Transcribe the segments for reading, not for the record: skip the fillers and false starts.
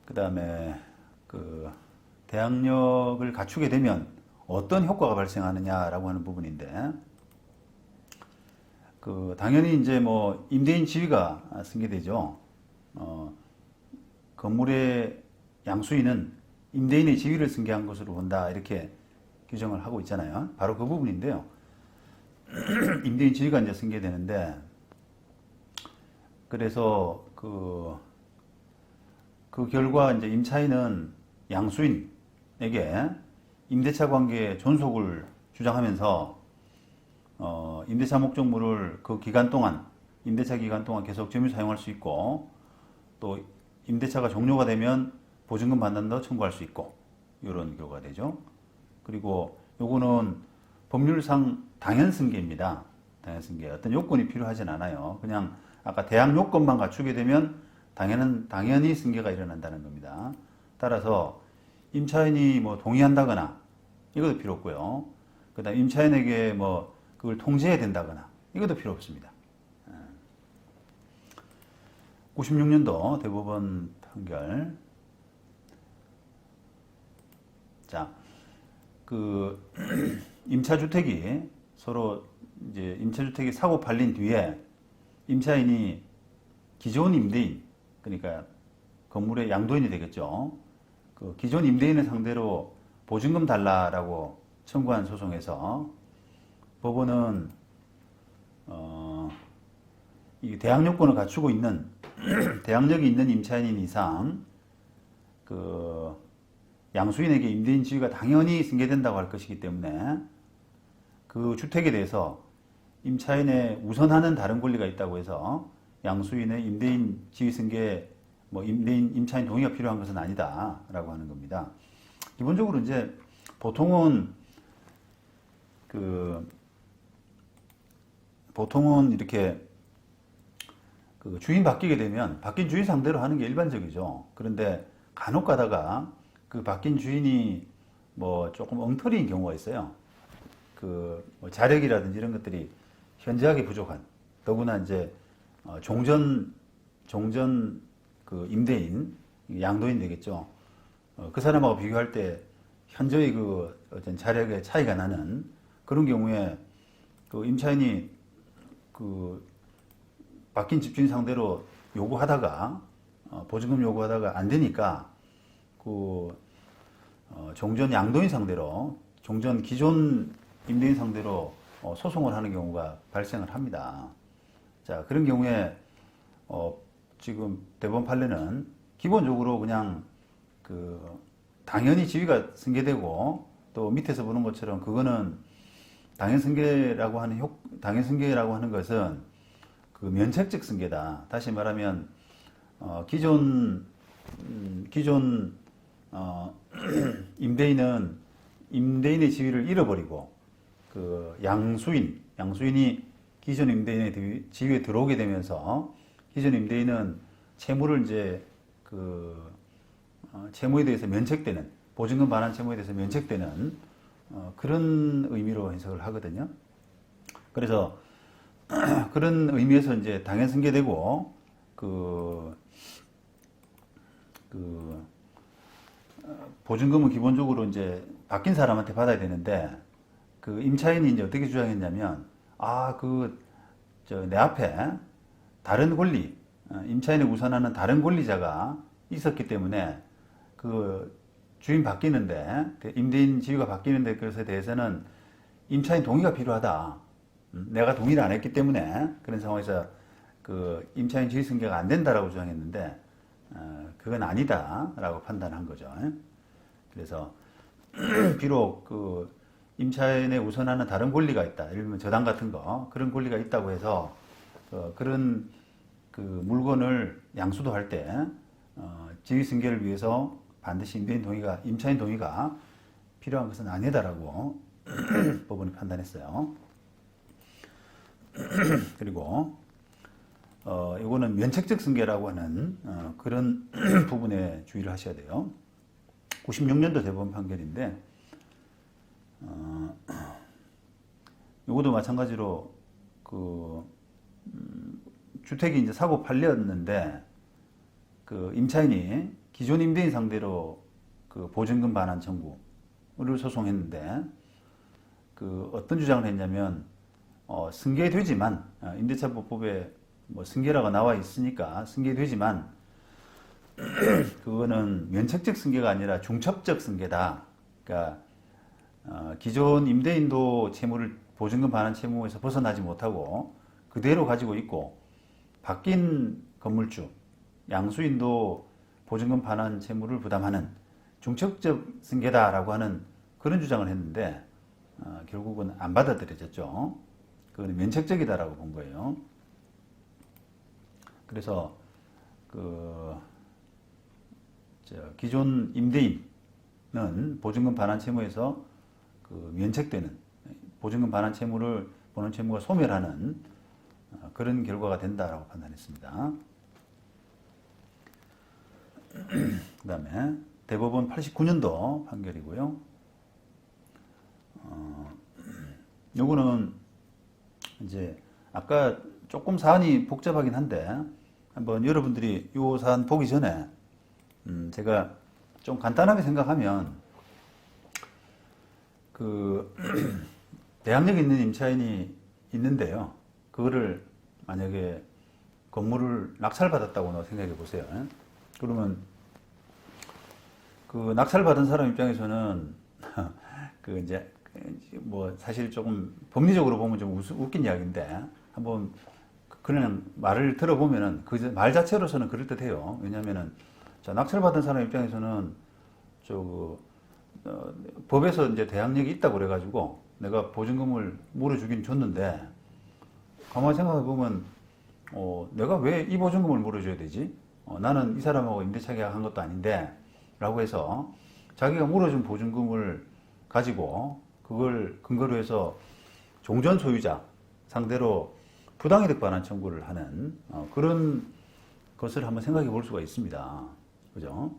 그 다음에 그 대항력을 갖추게 되면 어떤 효과가 발생하느냐라고 하는 부분인데, 그 당연히 이제 뭐 임대인 지위가 승계되죠. 건물의 양수인은 임대인의 지위를 승계한 것으로 본다, 이렇게 규정을 하고 있잖아요. 바로 그 부분인데요. 임대인 지위가 이제 승계되는데, 그래서 그 결과 이제 임차인은 양수인에게 임대차 관계 존속을 주장하면서 임대차 목적물을 그 기간 동안, 임대차 기간 동안 계속 점유 사용할 수 있고, 또 임대차가 종료가 되면 보증금 받는다 청구할 수 있고, 이런 경우가 되죠. 그리고 요거는 법률상 당연승계입니다. 당연승계. 어떤 요건이 필요하진 않아요. 그냥 아까 대항 요건만 갖추게 되면 당연히 승계가 일어난다는 겁니다. 따라서 임차인이 뭐 동의한다거나 이것도 필요 없고요. 그 다음 임차인에게 뭐 그걸 통지해야 된다거나 이것도 필요 없습니다. 96년도 대법원 판결. 자, 그 임차주택이 서로 이제 임차주택이 사고 팔린 뒤에 임차인이 기존 임대인, 그러니까 건물의 양도인이 되겠죠. 그 기존 임대인을 상대로 보증금 달라라고 청구한 소송에서 법원은 이 대항 요건을 갖추고 있는 대항력이 있는 임차인인 이상 그 양수인에게 임대인 지위가 당연히 승계된다고 할 것이기 때문에 그 주택에 대해서 임차인의 우선하는 다른 권리가 있다고 해서 양수인의 임대인 지위 승계, 뭐 임차인 동의가 필요한 것은 아니다라고 하는 겁니다. 기본적으로 이제 보통은 이렇게 그 주인 바뀌게 되면 바뀐 주인 상대로 하는 게 일반적이죠. 그런데 간혹 가다가 그 바뀐 주인이 뭐 조금 엉터리인 경우가 있어요. 뭐 자력이라든지 이런 것들이 현저하게 부족한, 더구나 이제 종전 그 임대인, 양도인 되겠죠. 그 사람하고 비교할 때 현저히 그 어떤 자력의 차이가 나는 그런 경우에 그 임차인이 그 바뀐 집주인 상대로 요구하다가 보증금 요구하다가 안 되니까 종전 양도인 상대로, 종전 기존 임대인 상대로 소송을 하는 경우가 발생을 합니다. 자, 그런 경우에 지금 대법원 판례는 기본적으로 그냥 당연히 지위가 승계되고, 또 밑에서 보는 것처럼 그거는 당연승계라고 하는 것은 그 면책적 승계다. 다시 말하면 기존 임대인은 임대인의 지위를 잃어버리고 그 양수인이 기존 임대인의 지위에 들어오게 되면서 기존 임대인은 채무를 이제 채무에 대해서 면책되는, 보증금 반환 채무에 대해서 면책되는 그런 의미로 해석을 하거든요. 그래서 그런 의미에서 이제 당연 승계되고 보증금은 기본적으로 이제 바뀐 사람한테 받아야 되는데, 그 임차인이 이제 어떻게 주장했냐면, 내 앞에 다른 권리, 임차인을 우선하는 다른 권리자가 있었기 때문에 그 주인 바뀌는데, 임대인 지위가 바뀌는 것에 대해서는 임차인 동의가 필요하다. 내가 동의를 안 했기 때문에 그런 상황에서 그 임차인 지위 승계가 안 된다라고 주장했는데, 그건 아니다라고 판단한 거죠. 그래서 비록 그 임차인에 우선하는 다른 권리가 있다, 예를 들면 저당 같은 거, 그런 권리가 있다고 해서 그런 그 물건을 양수도 할 때 지위 승계를 위해서 반드시 임차인 동의가 필요한 것은 아니다라고 법원이 판단했어요. 그리고 이거는 면책적 승계라고 하는 그런 부분에 주의를 하셔야 돼요. 96년도 대법원 판결인데, 이것도 마찬가지로 주택이 이제 사고 팔렸는데 그 임차인이 기존 임대인 상대로 그 보증금 반환 청구를 소송했는데 그 어떤 주장을 했냐면 승계되지만 임대차보호법에 뭐 승계라고 나와 있으니까 승계되지만 그거는 면책적 승계가 아니라 중첩적 승계다. 그러니까 기존 임대인도 채무를 보증금 반환 채무에서 벗어나지 못하고 그대로 가지고 있고 바뀐 건물주 양수인도 보증금 반환 채무를 부담하는 중첩적 승계다라고 하는 그런 주장을 했는데 결국은 안 받아들여졌죠. 그건 면책적이다라고 본 거예요. 그래서 기존 임대인은 보증금 반환 채무에서 면책되는 보증금 반환 채무를 보는 채무가 소멸하는 그런 결과가 된다라고 판단했습니다. 그 다음에 대법원 89년도 판결이고요. 요거는 이제 아까 조금 사안이 복잡하긴 한데 한번 여러분들이 요 사안 보기 전에 제가 좀 간단하게 생각하면 그 대항력이 있는 임차인이 있는데요. 그거를 만약에 건물을 낙찰받았다고 생각해 보세요. 그러면 그 낙찰받은 사람 입장에서는 그 이제 뭐 사실 조금 법리적으로 보면 좀 웃긴 이야기인데 한번 그냥 말을 들어보면은 그 말 자체로서는 그럴듯해요. 왜냐하면은 자, 낙찰받은 사람 입장에서는 법에서 이제 대항력이 있다고 그래가지고 내가 보증금을 물어주긴 줬는데 가만히 생각해 보면 내가 왜 이 보증금을 물어줘야 되지? 나는 이 사람하고 임대차 계약한 것도 아닌데 라고 해서 자기가 물어준 보증금을 가지고 그걸 근거로 해서 종전 소유자 상대로 부당이득 반환 청구를 하는 그런 것을 한번 생각해 볼 수가 있습니다. 그죠?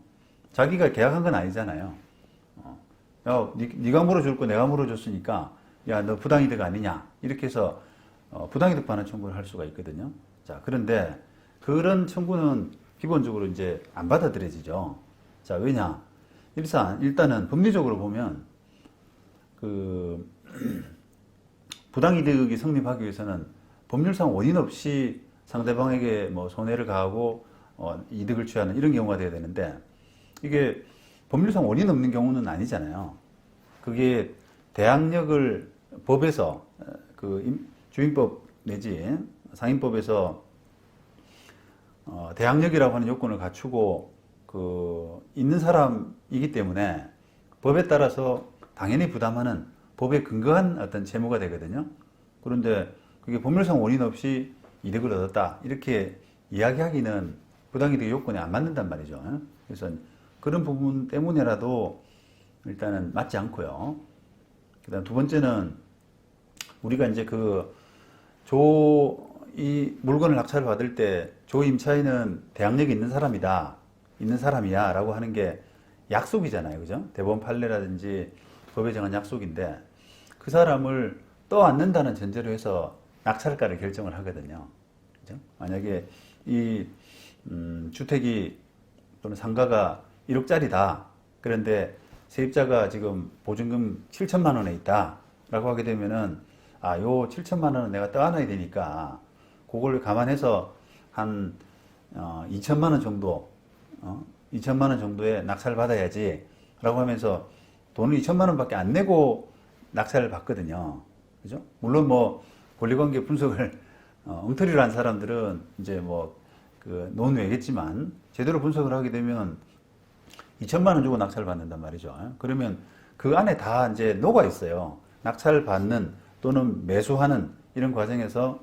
자기가 계약한 건 아니잖아요. 야, 네가 물어줄 거 내가 물어줬으니까 야, 너 부당이득 아니냐? 이렇게 해서 부당이득 반환 청구를 할 수가 있거든요. 자, 그런데 그런 청구는 기본적으로 이제 안 받아들여지죠. 자, 왜냐? 일단은 법리적으로 보면 그 부당이득이 성립하기 위해서는 법률상 원인 없이 상대방에게 뭐 손해를 가하고 이득을 취하는 이런 경우가 돼야 되는데 이게 법률상 원인 없는 경우는 아니잖아요. 그게 대항력을 법에서 주임법 내지 상임법에서 대항력이라고 하는 요건을 갖추고 있는 사람이기 때문에 법에 따라서 당연히 부담하는 법에 근거한 어떤 채무가 되거든요. 그런데 그게 법률상 원인 없이 이득을 얻었다 이렇게 이야기하기는 부당이득 요건에 안 맞는단 말이죠. 그래서 그런 부분 때문에라도 일단은 맞지 않고요. 그다음 두 번째는 우리가 이제 이 물건을 낙찰을 받을 때 조 임차인은 대항력이 있는 사람이야 라고 하는 게 약속이잖아요. 그죠? 대법원 판례라든지 법에 정한 약속인데 그 사람을 떠안는다는 전제로 해서 낙찰가를 결정을 하거든요. 그죠? 만약에 이 주택이 또는 상가가 1억짜리다. 그런데 세입자가 지금 보증금 7천만 원에 있다. 라고 하게 되면은 요 7천만 원은 내가 떠안아야 되니까 그걸 감안해서 한 2천만 원 정도 2천만 원 정도의 낙찰을 받아야지 라고 하면서 돈을 2천만 원밖에 안 내고 낙찰을 받거든요. 그죠? 물론 뭐 권리관계 분석을 엉터리로 한 사람들은 이제 논외겠지만 제대로 분석을 하게 되면 2천만 원 주고 낙찰을 받는단 말이죠. 그러면 그 안에 다 이제 녹아 있어요. 낙찰을 받는 또는 매수하는 이런 과정에서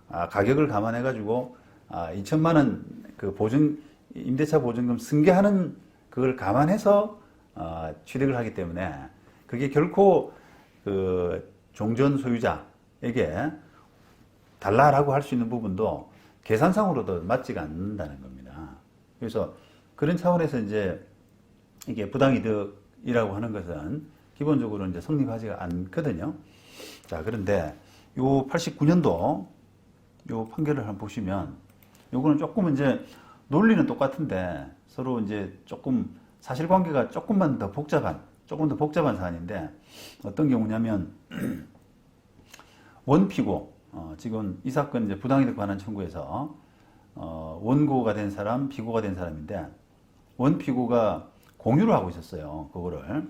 가격을 감안해 가지고 2천만 원 임대차 보증금 승계하는 그걸 감안해서 취득을 하기 때문에 그게 결코 종전 소유자에게 달라라고 할 수 있는 부분도 계산상으로도 맞지가 않는다는 겁니다. 그래서 그런 차원에서 이제 이게 부당이득이라고 하는 것은 기본적으로 이제 성립하지가 않거든요. 자, 그런데 요 89년도 요 판결을 한번 보시면 요거는 조금 이제 논리는 똑같은데 서로 이제 조금 사실관계가 조금 더 복잡한 사안인데 어떤 경우냐면 원피고 지금 이 사건 이제 부당이득 반환 청구에서 원고가 된 사람, 피고가 된 사람인데 원피고가 공유를 하고 있었어요. 그거를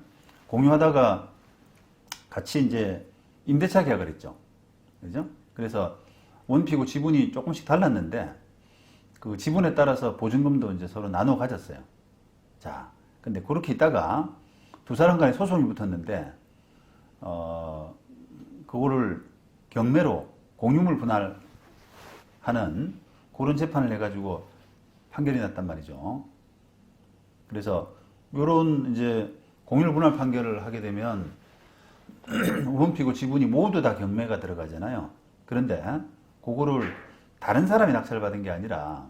공유하다가 같이 이제 임대차 계약을 했죠. 그죠? 그래서 원피고 지분이 조금씩 달랐는데 그 지분에 따라서 보증금도 이제 서로 나눠 가졌어요. 자, 근데 그렇게 있다가 두 사람 간에 소송이 붙었는데 그거를 경매로 공유물 분할하는 그런 재판을 해가지고 판결이 났단 말이죠. 그래서 이런 이제 공유물 분할 판결을 하게 되면 원피고 지분이 모두 다 경매가 들어가잖아요. 그런데 그거를 다른 사람이 낙찰을 받은 게 아니라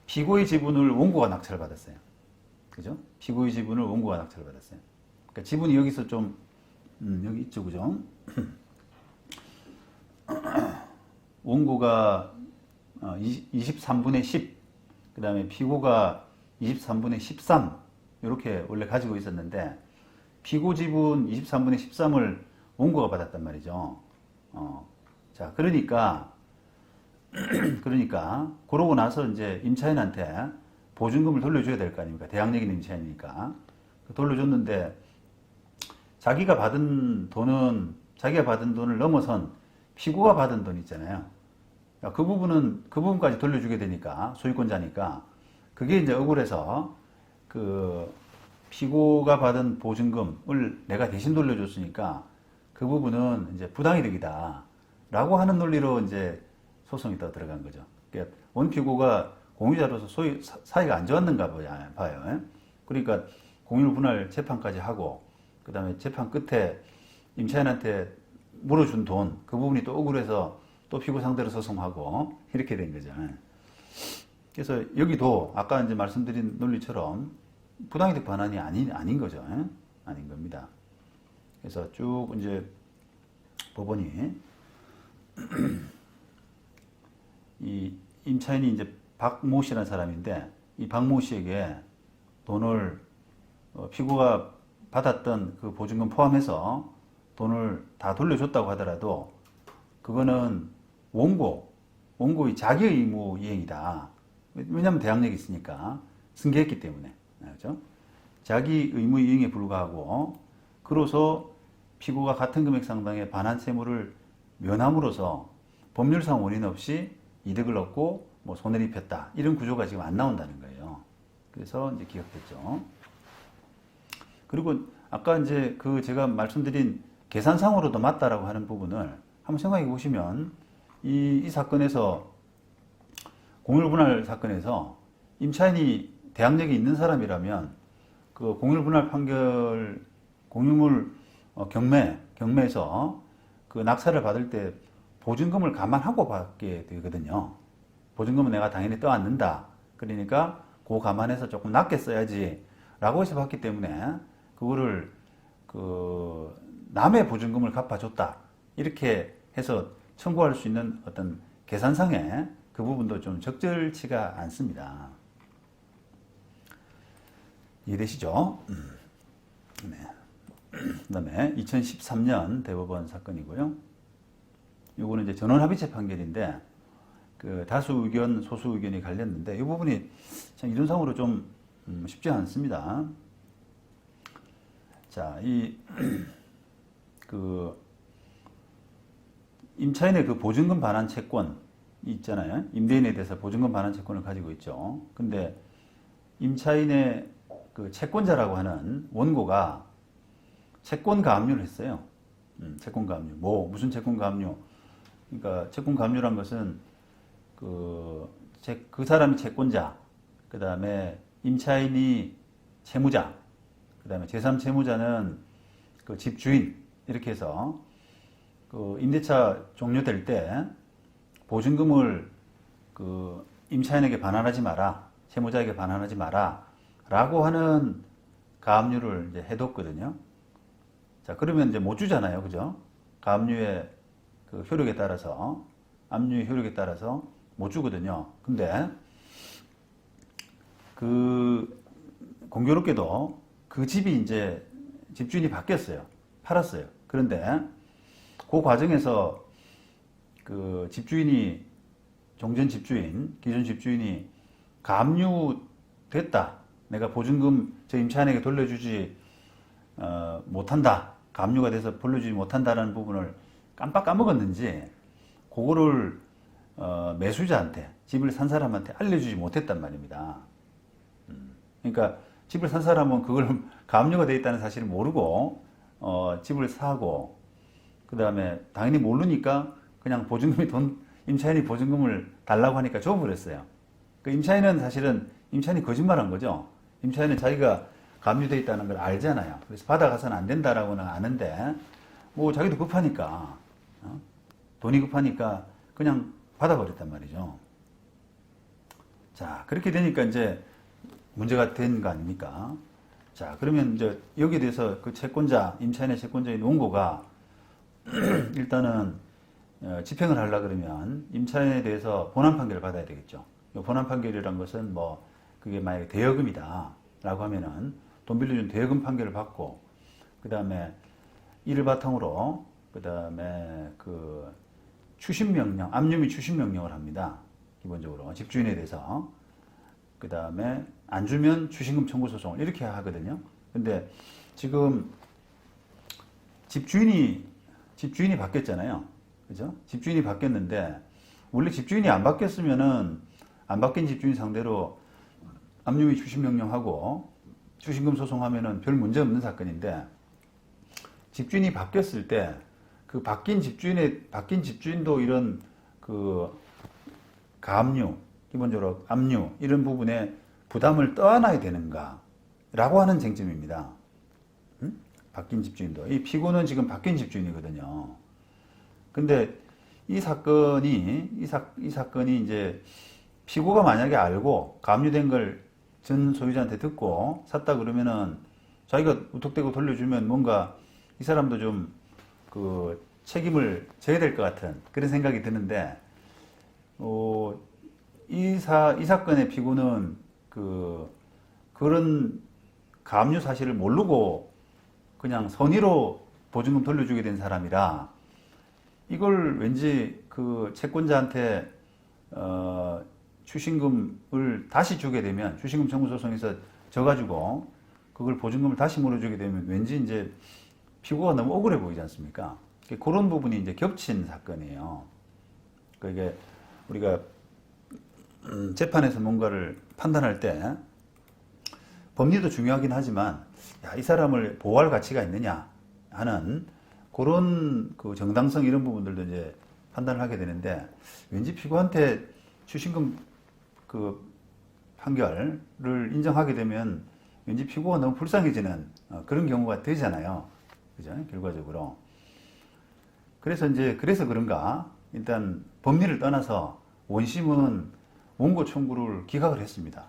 피고의 지분을 원고가 낙찰을 받았어요. 그죠? 피고의 지분을 원고가 낙찰을 받았어요. 그러니까 지분이 여기서 좀 여기 있죠, 그죠? 원고가 23분의 10, 그 다음에 피고가 23분의 13 이렇게 원래 가지고 있었는데 피고 지분 23분의 13을 원고가 받았단 말이죠. 자, 그러니까 그러고 나서 이제 임차인한테 보증금을 돌려줘야 될 거 아닙니까? 대항력인 임차인이니까. 돌려줬는데 자기가 받은 돈을 넘어선 피고가 받은 돈 있잖아요. 그 부분까지 돌려주게 되니까, 소유권자니까, 그게 이제 억울해서, 피고가 받은 보증금을 내가 대신 돌려줬으니까, 그 부분은 이제 부당이득이다. 라고 하는 논리로 이제 소송이 또 들어간 거죠. 그러니까 원피고가 공유자로서 사이가 안 좋았는가 봐요. 그러니까 공유 분할 재판까지 하고, 그 다음에 재판 끝에 임차인한테 물어준 돈, 그 부분이 또 억울해서 또 피고 상대로 소송하고, 이렇게 된 거죠. 그래서 여기도 아까 이제 말씀드린 논리처럼 부당이득 반환이 아닌 거죠. 아닌 겁니다. 그래서 쭉 이제 법원이 이 임차인이 이제 박모 씨라는 사람인데 이 박모 씨에게 돈을 피고가 받았던 그 보증금 포함해서 돈을 다 돌려줬다고 하더라도 그거는 원고의 자기 의무 이행이다. 왜냐하면 대항력이 있으니까 승계했기 때문에 그렇죠? 자기 의무 이행에 불과하고 그로서 피고가 같은 금액 상당의 반환 채무를 면함으로써 법률상 원인 없이 이득을 얻고 뭐 손해를 입혔다 이런 구조가 지금 안 나온다는 거예요. 그래서 이제 기각됐죠. 그리고 아까 이제 그 제가 말씀드린 계산상으로도 맞다라고 하는 부분을 한번 생각해 보시면 이 사건에서 공유분할 사건에서 임차인이 대항력이 있는 사람이라면 그 공유분할 판결 공유물 경매에서 그 낙찰을 받을 때 보증금을 감안하고 받게 되거든요. 보증금은 내가 당연히 떠안는다. 그러니까 그 감안해서 조금 낮게 써야지 라고 해서 받기 때문에 그거를 남의 보증금을 갚아줬다. 이렇게 해서 청구할 수 있는 어떤 계산상의 그 부분도 좀 적절치가 않습니다. 이해되시죠? 네. 그 다음에 2013년 대법원 사건이고요. 요거는 이제 전원합의체 판결인데 그 다수 의견, 소수 의견이 갈렸는데 이 부분이 참 이론상으로 좀 쉽지 않습니다. 자, 임차인의 그 보증금 반환 채권 있잖아요. 임대인에 대해서 보증금 반환 채권을 가지고 있죠. 근데 임차인의 그 채권자라고 하는 원고가 채권 가압류를 했어요. 채권 가압류. 무슨 채권 가압류? 그러니까 채권 가압류란 것은 그 사람이 채권자, 그 다음에 임차인이 채무자, 그 다음에 제3채무자는 그 집주인, 이렇게 해서 그 임대차 종료될 때 보증금을 그 임차인에게 반환하지 마라, 채무자에게 반환하지 마라, 라고 하는 가압류를 이제 해뒀거든요. 자, 그러면 이제 못 주잖아요. 그죠? 가압류의 그 효력에 따라서, 압류의 효력에 따라서 못 주거든요. 근데 그 공교롭게도 그 집이 이제 집주인이 바뀌었어요. 팔았어요. 그런데 그 과정에서 그 집주인이 종전 집주인, 기존 집주인이 가압류됐다. 내가 보증금 저 임차인에게 돌려주지 못한다. 가압류가 돼서 돌려주지 못한다라는 부분을 깜빡 까먹었는지 그거를 매수자한테 집을 산 사람한테 알려주지 못했단 말입니다. 그러니까 집을 산 사람은 그걸 가압류가 되어 있다는 사실을 모르고 집을 사고 그 다음에 당연히 모르니까 그냥 보증금이 임차인이 보증금을 달라고 하니까 줘버렸어요. 그 임차인은 사실은 임차인이 거짓말한 거죠. 임차인은 자기가 가압류되어 있다는 걸 알잖아요. 그래서 받아가서는 안 된다라고는 아는데 뭐 자기도 급하니까 돈이 급하니까 그냥 받아버렸단 말이죠. 자, 그렇게 되니까 이제 문제가 된 거 아닙니까? 자, 그러면 이제 여기에 대해서 그 채권자, 임차인의 채권자인 원고가 일단은 집행을 하려 그러면 임차인에 대해서 본안 판결을 받아야 되겠죠. 본안 판결이란 것은 뭐 그게 만약에 대여금이다 라고 하면은 돈 빌려준 대여금 판결을 받고 그 다음에 이를 바탕으로 그 다음에 그 추심명령, 압류 및 추심명령을 합니다. 기본적으로 집주인에 대해서. 그 다음에 안 주면 추심금 청구 소송을 이렇게 하거든요. 근데 지금 집주인이 바뀌었잖아요. 그죠? 집주인이 바뀌었는데 원래 집주인이 안 바뀌었으면은 안 바뀐 집주인 상대로 압류 및 추심명령하고 추심금 소송하면은 별 문제 없는 사건인데 집주인이 바뀌었을 때 그 바뀐 집주인도 이런 그 가압류, 기본적으로 압류 이런 부분에 부담을 떠안아야 되는가 라고 하는 쟁점입니다. 바뀐 집주인도. 이 피고는 지금 바뀐 집주인이거든요. 근데 이 사건이 이제 피고가 만약에 알고 가압류된 걸 전 소유자한테 듣고 샀다 그러면은 자기가 우뚝대고 돌려주면 뭔가 이 사람도 좀 그 책임을 져야 될 것 같은 그런 생각이 드는데 이 사건의 피고는 그런 가압류 사실을 모르고 그냥 선의로 보증금 돌려주게 된 사람이라 이걸 왠지 그 채권자한테 추심금을 다시 주게 되면 추심금 청구 소송에서 져가지고 그걸 보증금을 다시 물어주게 되면 왠지 이제 피고가 너무 억울해 보이지 않습니까? 그런 부분이 이제 겹친 사건이에요. 그게 우리가 재판에서 뭔가를 판단할 때 법리도 중요하긴 하지만 이 사람을 보호할 가치가 있느냐 하는 그런 그 정당성 이런 부분들도 이제 판단을 하게 되는데 왠지 피고한테 추심금 그 판결을 인정하게 되면 왠지 피고가 너무 불쌍해지는 그런 경우가 되잖아요. 그죠? 결과적으로. 그래서 그런가 일단 법리를 떠나서 원심은 원고 청구를 기각을 했습니다.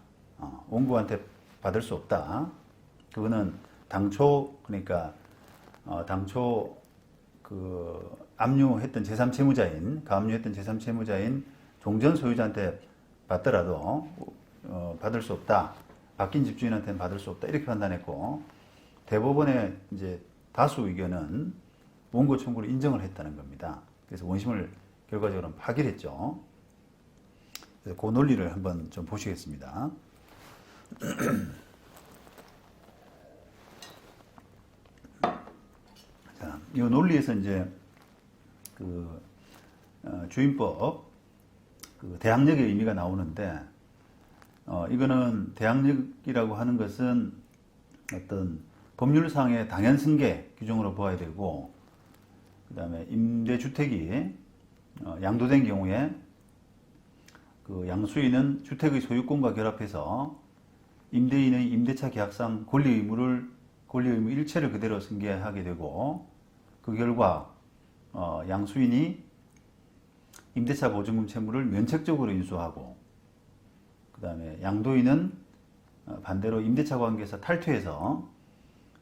원고한테 받을 수 없다. 그거는 당초 그 압류했던 제3채무자인 가압류했던 제3채무자인 종전 소유자한테 받더라도 받을 수 없다. 바뀐 집주인한테는 받을 수 없다. 이렇게 판단했고 대법원의 이제 다수 의견은 원고 청구를 인정을 했다는 겁니다. 그래서 원심을 결과적으로 파기했죠. 그래서 그 논리를 한번 좀 보시겠습니다. 자, 이 논리에서 이제 주임법 대항력의 의미가 나오는데 이거는 대항력이라고 하는 것은 어떤 법률상의 당연승계 규정으로 보아야 되고 그 다음에 임대주택이 양도된 경우에 그 양수인은 주택의 소유권과 결합해서 임대인의 임대차 계약상 권리 의무 일체를 그대로 승계하게 되고 그 결과 양수인이 임대차 보증금 채무를 면책적으로 인수하고 그 다음에 양도인은 반대로 임대차 관계에서 탈퇴해서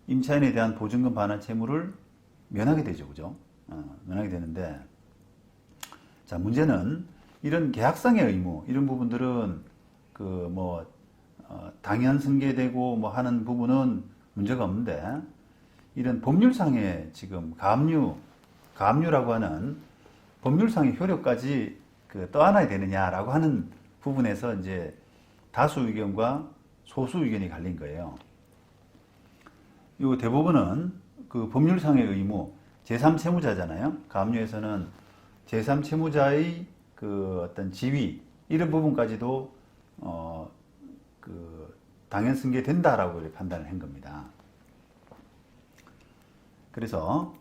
임차인에 대한 보증금 반환 채무를 면하게 되죠. 그죠? 면하게 되는데 자, 문제는 이런 계약상의 의무 이런 부분들은 당연 승계되고 뭐 하는 부분은 문제가 없는데 이런 법률상의 지금 가압류라고 하는 법률상의 효력까지 떠안아야 되느냐라고 하는 부분에서 이제 다수 의견과 소수 의견이 갈린 거예요. 이 대법원은 그 법률상의 의무, 제3채무자잖아요. 가압류에서는 제3채무자의 그 어떤 지위, 이런 부분까지도 당연 승계된다라고 판단을 한 겁니다. 그래서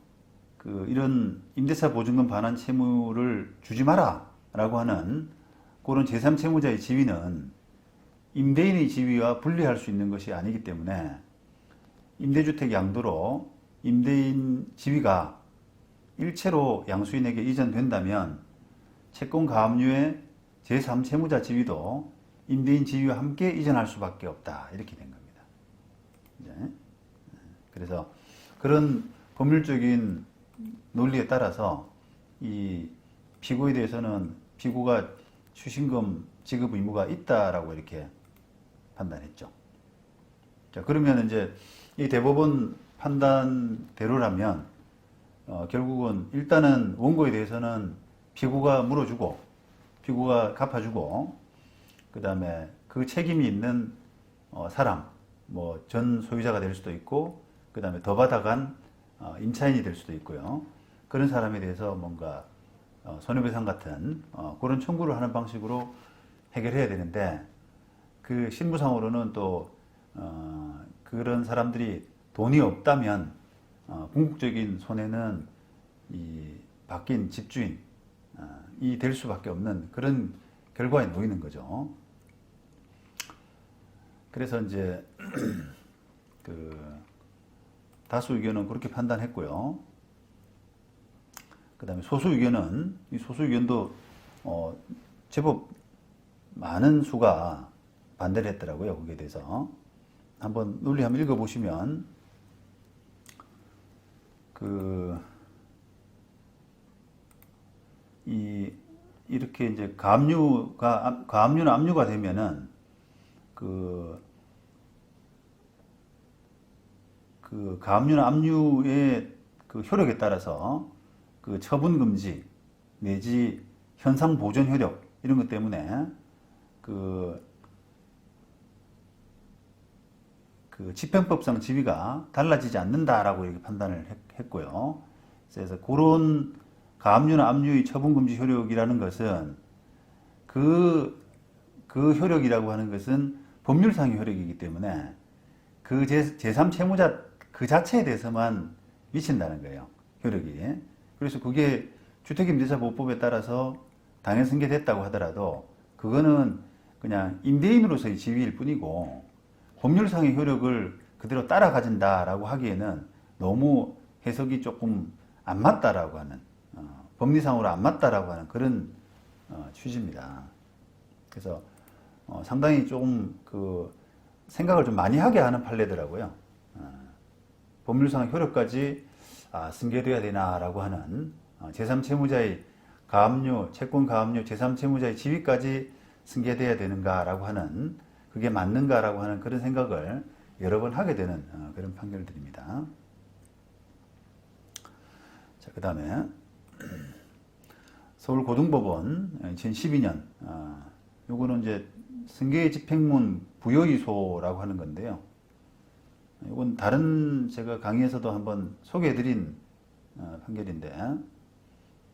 이런 임대차 보증금 반환 채무를 주지 마라라고 하는 그런 제3채무자의 지위는 임대인의 지위와 분리할 수 있는 것이 아니기 때문에 임대주택 양도로 임대인 지위가 일체로 양수인에게 이전된다면 채권 가압류의 제3채무자 지위도 임대인 지위와 함께 이전할 수밖에 없다, 이렇게 된 겁니다. 이제 그래서 그런 법률적인 논리에 따라서 이 피고에 대해서는 피고가 추신금 지급 의무가 있다라고 이렇게 판단했죠. 자, 그러면 이제 이 대법원 판단대로라면 결국은 일단은 원고에 대해서는 피고가 물어주고 피고가 갚아주고 그 다음에 그 책임이 있는 사람, 뭐 전 소유자가 될 수도 있고 그 다음에 더 받아간 임차인이 될 수도 있고요. 그런 사람에 대해서 뭔가 손해배상 같은 그런 청구를 하는 방식으로 해결해야 되는데 그 실무상으로는 또 그런 사람들이 돈이 없다면 궁극적인 손해는 이 바뀐 집주인이 될 수밖에 없는 그런 결과에 놓이는 거죠. 그래서 이제 다수 의견은 그렇게 판단했고요. 그 다음에 소수 의견은, 이 소수 의견도 제법 많은 수가 반대를 했더라고요. 거기에 대해서. 한번 논리 한번 읽어보시면, 이렇게 이제 가압류는 압류가 되면은 가압류나 압류의 효력에 따라서 처분 금지 내지 현상 보존 효력 이런 것 때문에 집행법상 지위가 달라지지 않는다라고 이렇게 판단을 했고요. 그래서 그런 가압류나 압류의 처분 금지 효력이라는 것은 그 효력이라고 하는 것은 법률상의 효력이기 때문에 그 제3채무자 그 자체에 대해서만 미친다는 거예요. 효력이. 그래서 그게 주택임대차보호법에 따라서 당연 승계됐다고 하더라도 그거는 그냥 임대인으로서의 지위일 뿐이고 법률상의 효력을 그대로 따라가진다라고 하기에는 너무 해석이 조금 안 맞다라고 하는 법리상으로 안 맞다라고 하는 그런 취지입니다. 그래서 상당히 조금 생각을 좀 많이 하게 하는 판례더라고요. 법률상의 효력까지 승계돼야 되나라고 하는 제3채무자의 가압류, 채권 가압류, 제3채무자의 지위까지 승계돼야 되는가라고 하는 그게 맞는가라고 하는 그런 생각을 여러 번 하게 되는 그런 판결들입니다. 자, 그 다음에 서울고등법원 2012년 요거는 이제 승계의 집행문 부여의소라고 하는 건데요. 이건 다른 제가 강의에서도 한번 소개해드린 판결인데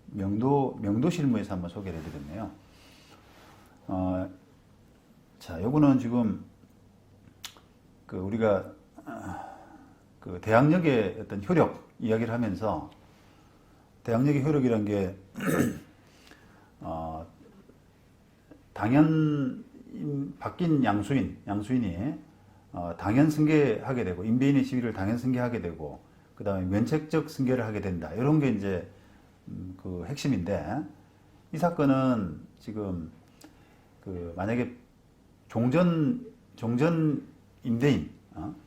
명도 실무에서 한번 소개를 해드렸네요. 자, 요거는 지금 우리가 대항력의 어떤 효력 이야기를 하면서 대항력의 효력이란 게 바뀐 양수인이 당연 승계하게 되고 임대인의 지위를 당연 승계하게 되고 그 다음에 면책적 승계를 하게 된다. 이런 게 이제 핵심인데 이 사건은 지금 만약에 종전 임대인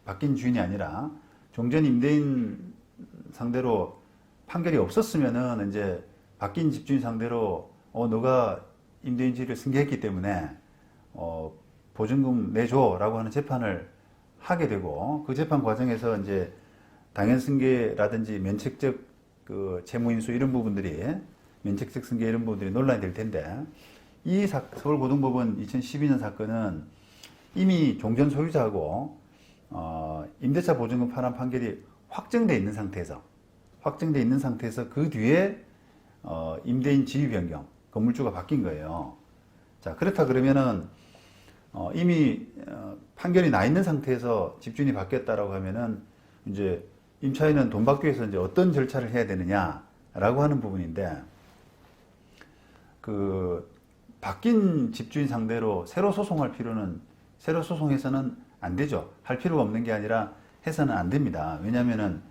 바뀐 주인이 아니라 종전 임대인 상대로 판결이 없었으면은 이제 바뀐 집주인 상대로 너가 임대인 지위를 승계했기 때문에 보증금 내줘라고 하는 재판을 하게 되고 그 재판 과정에서 이제 당연승계라든지 면책적 그 채무인수 이런 부분들이 면책적 승계 이런 부분들이 논란이 될 텐데 이 서울고등법원 2012년 사건은 이미 종전 소유자하고 임대차 보증금 반환 판결이 확정돼 있는 상태에서 그 뒤에 임대인 지위 변경 건물주가 바뀐 거예요. 자, 그렇다 그러면은 이미 판결이 나 있는 상태에서 집주인이 바뀌었다라고 하면은 이제 임차인은 돈 받기 위해서 이제 어떤 절차를 해야 되느냐라고 하는 부분인데 그 바뀐 집주인 상대로 새로 소송해서는 안 되죠. 할 필요가 없는 게 아니라 해서는 안 됩니다. 왜냐면은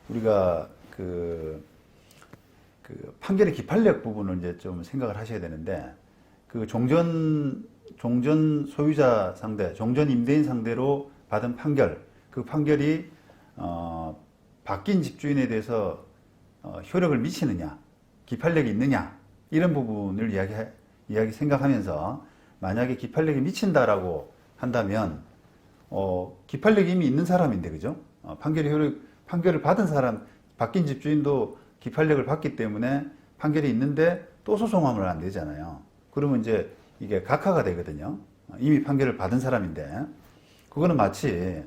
우리가 그 판결의 기판력 부분을 이제 좀 생각을 하셔야 되는데 그 종전 소유자 상대, 종전 임대인 상대로 받은 판결, 그 판결이 바뀐 집주인에 대해서 효력을 미치느냐, 기판력이 있느냐 이런 부분을 생각하면서 만약에 기판력이 미친다라고 한다면 기판력이 이미 있는 사람인데 그죠? 판결을 받은 사람, 바뀐 집주인도 기판력을 받기 때문에 판결이 있는데 또 소송하면 안 되잖아요. 그러면 이제 이게 각하가 되거든요. 이미 판결을 받은 사람인데 그거는 마치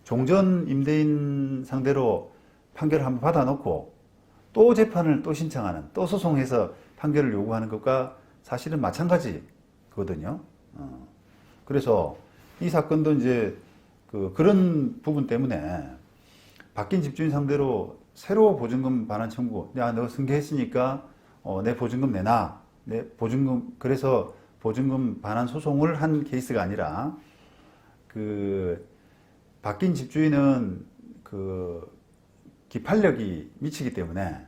종전 임대인 상대로 판결을 한번 받아놓고 또 재판을 또 신청하는, 또 소송해서 판결을 요구하는 것과 사실은 마찬가지거든요. 그래서 이 사건도 이제 그런 부분 때문에 바뀐 집주인 상대로 새로 보증금 반환 청구, 야, 너 승계했으니까 내 보증금 내놔. 그래서 보증금 반환 소송을 한 케이스가 아니라 바뀐 집주인은 기판력이 미치기 때문에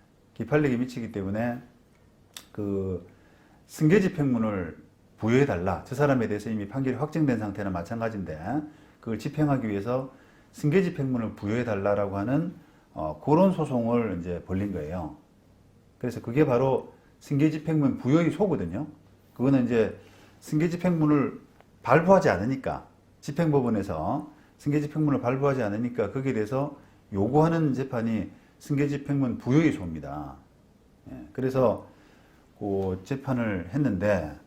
승계 집행문을 부여해 달라. 저 사람에 대해서 이미 판결이 확정된 상태는 마찬가지인데 그걸 집행하기 위해서 승계 집행문을 부여해 달라라고 하는 그런 소송을 이제 벌린 거예요. 그래서 그게 바로 승계 집행문 부여의 소거든요. 그거는 이제 승계 집행문을 발부하지 않으니까 집행법원에서 승계 집행문을 발부하지 않으니까 거기에 대해서 요구하는 재판이 승계 집행문 부여의 소입니다. 그래서 그 재판을 했는데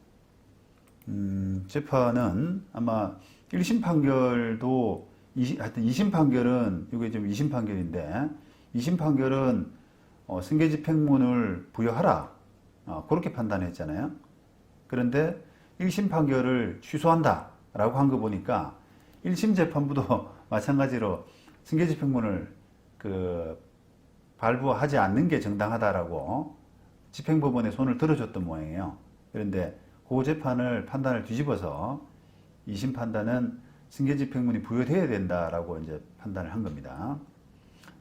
재판은 아마 1심 판결도 하여튼 2심 판결은 이게 좀 2심 판결인데 2심 판결은 승계 집행문을 부여하라 그렇게 판단했잖아요. 그런데 1심 판결을 취소한다 라고 한 거 보니까 1심 재판부도 마찬가지로 승계 집행문을 발부하지 않는 게 정당하다라고 집행법원에 손을 들어줬던 모양이에요. 그런데 그 판단을 뒤집어서 2심 판단은 승계 집행문이 부여돼야 된다라고 이제 판단을 한 겁니다.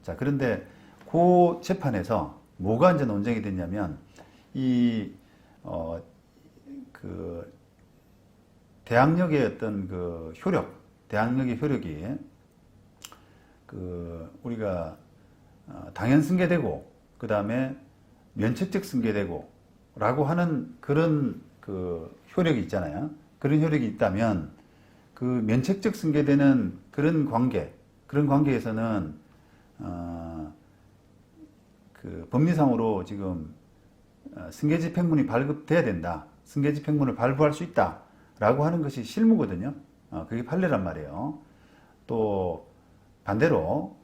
자, 그런데 그 재판에서 뭐가 이제 논쟁이 됐냐면 대항력의 어떤 대항력의 효력이 우리가 당연 승계되고 그 다음에 면책적 승계되고 라고 하는 그런 효력이 있잖아요. 그런 효력이 있다면 그 면책적 승계되는 그런 관계에서는 법리상으로 지금 승계 집행문이 발급돼야 된다. 승계 집행문을 발부할 수 있다. 라고 하는 것이 실무거든요. 그게 판례란 말이에요. 또 반대로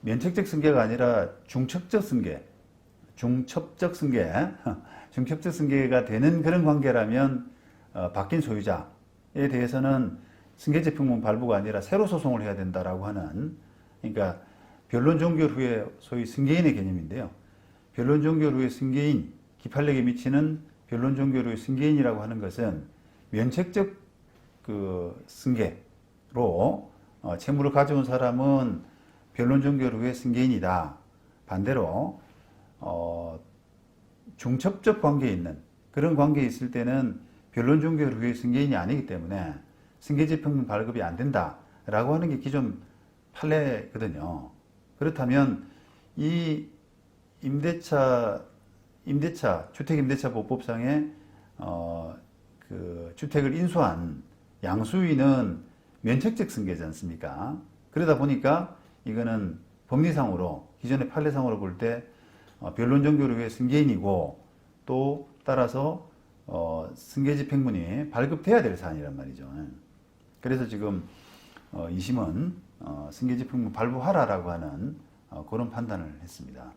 면책적 승계가 아니라 중첩적 승계가 되는 그런 관계라면 바뀐 소유자에 대해서는 승계 집행문 발부가 아니라 새로 소송을 해야 된다라고 하는, 그러니까 변론 종결 후에 소위 승계인의 개념인데요. 변론 종결 후에 승계인, 기판력에 미치는 변론 종결 후에 승계인이라고 하는 것은 면책적 승계로 채무를 가져온 사람은 변론 종결 후에 승계인이다. 반대로 중첩적 관계에 있는 그런 관계에 있을 때는 변론 종결 후에 승계인이 아니기 때문에 승계 집행문 발급이 안 된다라고 하는 게 기존 판례거든요. 그렇다면 이 주택임대차 보법상에 주택을 인수한 양수위는 면책적 승계지 않습니까? 그러다 보니까 이거는 법리상으로 기존의 판례상으로 볼 때 변론 종교를 위해 승계인이고 또 따라서 승계 집행문이 발급돼야 될 사안이란 말이죠. 그래서 지금 2심은 승계 집행문 발부하라라고 하는 그런 판단을 했습니다.